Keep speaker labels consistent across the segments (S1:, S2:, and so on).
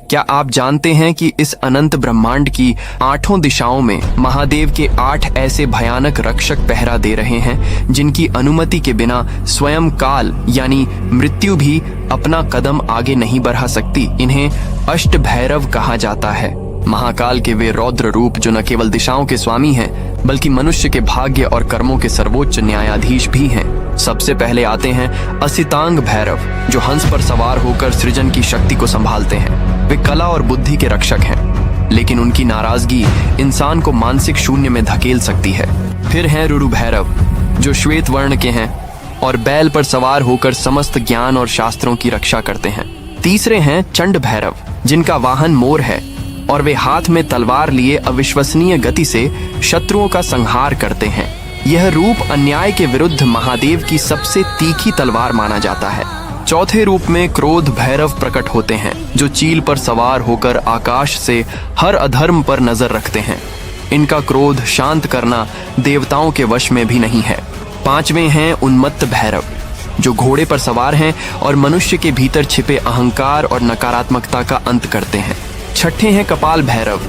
S1: क्या आप जानते हैं कि इस अनंत ब्रह्मांड की 8 दिशाओं में महादेव के 8 ऐसे भयानक रक्षक पहरा दे रहे हैं जिनकी अनुमति के बिना स्वयं काल यानी मृत्यु भी अपना कदम आगे नहीं बढ़ा सकती। इन्हें अष्ट भैरव कहा जाता है। महाकाल के वे रौद्र रूप जो न केवल दिशाओं के स्वामी हैं बल्कि मनुष्य के भाग्य और कर्मों के सर्वोच्च न्यायाधीश भी हैं। सबसे पहले आते हैं असितांग भैरव, जो हंस पर सवार होकर सृजन की शक्ति को संभालते हैं। वे कला और बुद्धि के रक्षक हैं, लेकिन उनकी नाराजगी इंसान को मानसिक शून्य में धकेल सकती है। फिर हैं रुरु भैरव, जो श्वेत वर्ण के हैं और बैल पर सवार होकर समस्त ज्ञान और शास्त्रों की रक्षा करते हैं। तीसरे हैं चंड भैरव, जिनका वाहन मोर है और वे हाथ में तलवार लिए अविश्वसनीय गति से शत्रुओं का संहार करते हैं। यह रूप अन्याय के विरुद्ध महादेव की सबसे तीखी तलवार माना जाता है। चौथे रूप में क्रोध भैरव प्रकट होते हैं, जो चील पर सवार होकर आकाश से हर अधर्म पर नजर रखते हैं। इनका क्रोध शांत करना देवताओं के वश में भी नहीं है। पांचवें हैं उन्मत्त भैरव, जो घोड़े पर सवार हैं और मनुष्य के भीतर छिपे अहंकार और नकारात्मकता का अंत करते हैं। छठे हैं कपाल भैरव,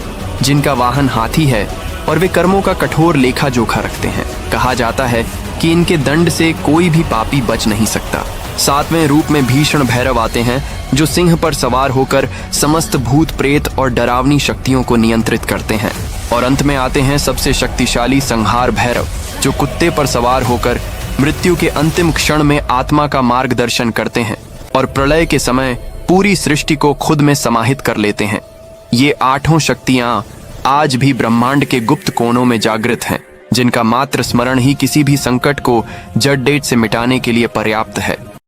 S1: जिनका वाहन हाथी है और वे कर्मों का कठोर लेखा जोखा रखते हैं। कहा जाता है कि इनके दंड से कोई भी पापी बच नहीं सकता। सातवें रूप में भीषण भैरव आते हैं, जो सिंह पर सवार होकर समस्त भूत प्रेत और डरावनी शक्तियों को नियंत्रित करते हैं। और अंत में आते हैं सबसे शक्तिशाली संहार भैरव, जो कुत्ते पर सवार होकर मृत्यु के अंतिम क्षण में आत्मा का मार्गदर्शन करते हैं और प्रलय के समय पूरी सृष्टि को खुद में समाहित कर लेते हैं। ये 8 शक्तियां आज भी ब्रह्मांड के गुप्त कोनों में जागृत हैं, जिनका मात्र स्मरण ही किसी भी संकट को जड़ डेट से मिटाने के लिए पर्याप्त है।